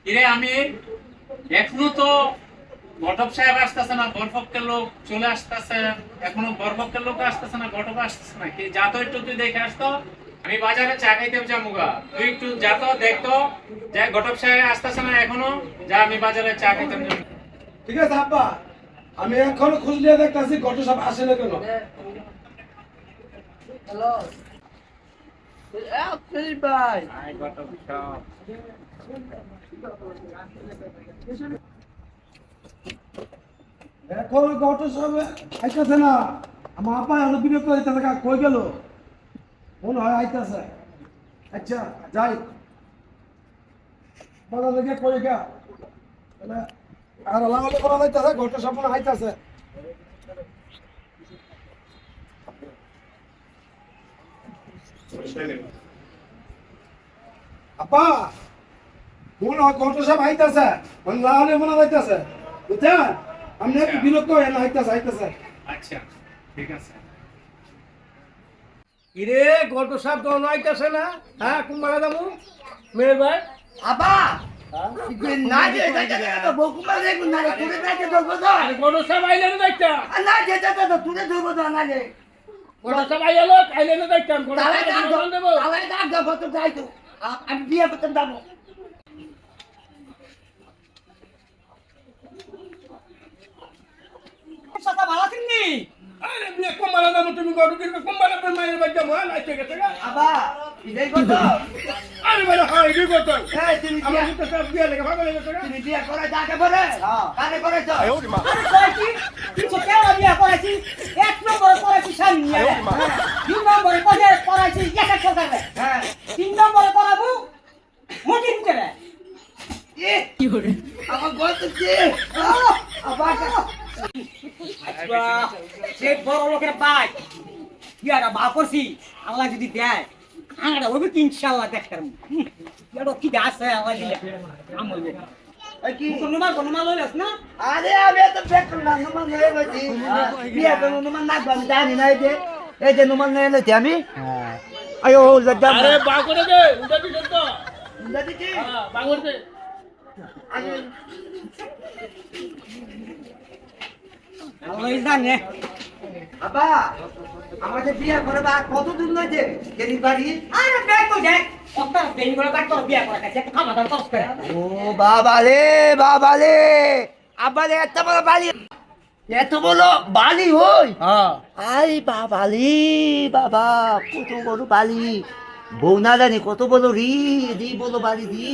কিরে আমি এখনো তো ঘটক সাহেব আসতেছে না, বরপক্ষের লোক চলে আসতেছে, এখনো বরপক্ষের লোক আসতেছে না, ঘটক আসতেছে না। কি যা তো একটু তুই দেখে আসতো, আমি বাজারে চা খাইতে যাবো। তুই একটু যা তো দেখতো যে ঘটক সাহেব আসতেছে না এখনো, যা আমি বাজারে চা খাইতে যাবো। ঠিক আছে আব্বা, আমি এখন খোঁজ নিয়ে দেখতেছি ঘটক সাহেব আসে না কেন। হ্যালো ভাই, আয় ঘটক সাহেব। এখন ঘটক সাহেব আইতাছে না, আমার আব্বা এত বিরক্ত হইতেছে, কই গেল মনে হয় আইতাছে। আচ্ছা যাই বাজার থেকে কই গা তাহলে আর লাগালে করা যাইতাছে, ঘটক সাহেব মনে হয় আইতাছে। আপা মনে হয় ঘটক সাহেব আইতাছে, মানে লাগালে মনে যাইতাছে, বুঝছেন? আপনি একটু বিরক্ত হয়ে না, আইতাছে আইতাছে। আচ্ছা ঠিক আছে। কিরে গল্প সাহেব তো নাইতেছে না? হ্যাঁ কুম্বালা দামু মেরে ভাই আবা না যে তো বকুমা রে না রে তুই না যে ধরবো তো আরে গল্প সাহেব আইলে না দেখতা না যে তো তুই ধরবো তো না রে গল্প সাহেব আইলে না দেখতাম গল্প তাহলে সাহেব দাও দেবো তাহলে দাও তো যাই তো আমি বিয়ে করতে যাবো। সাদা ভালো আছেন নি আরে বিয়ে কুম্বালা দামু তুমি গল্প দিবে কুম্বালা তোর মায়ের বাচ্চা মা নাইতে গেছে গা আবা ইদাই কত আরে বলে হয় দি কত এই তুমি আমার তো সব বিয়ে লাগে ভালো লাগে গা তুমি বিয়ে করে যাকে বলে কারে করে তো আরে করেছি কিছু কেউ বিয়ে করেছি 1 নম্বর করেছি স্বামী নিয়ে 2 নম্বরে করেছি একটা সরকারে হ্যাঁ 3 নম্বরে করাবো মোটি করে কি করে আমার গল্প কি আবা সে বড় লোকের পাই কি আর বা করছি আল্লাহ যদি দেয় আংড়া হবে কি ইনশাআল্লাহ দেখতাম এটো কি আছে আল্লাহ দিলে আমল কি কোনো মাল লইলাস না আরে আমি তো বেকল না নুমান হয়ে গেছি বিয়ে তো নুমান না আমি জানি না এই যে নুমান নিয়ে এলেছি আমি আয়ো লজ্জা আরে বা করে দে উঠা দিছ তো দাদি কি হ্যাঁ বা করে দে আল্লাহ জানে আবা আমাদের বিয়ে করে বা কতদিন হয়েছে গেলি বাড়ি আরে দেখো দেখ ওটা বেন করে কাট তোর বিয়ে করে কাছে খাওয়া দাওয়া কষ্ট করে ও বাবা রে আব্বা রে এত বড় বালি এত বড় বালি হই হ্যাঁ আই বাবা কত বড় বালি বউ না জানি কত বড় রি বড় বালি দি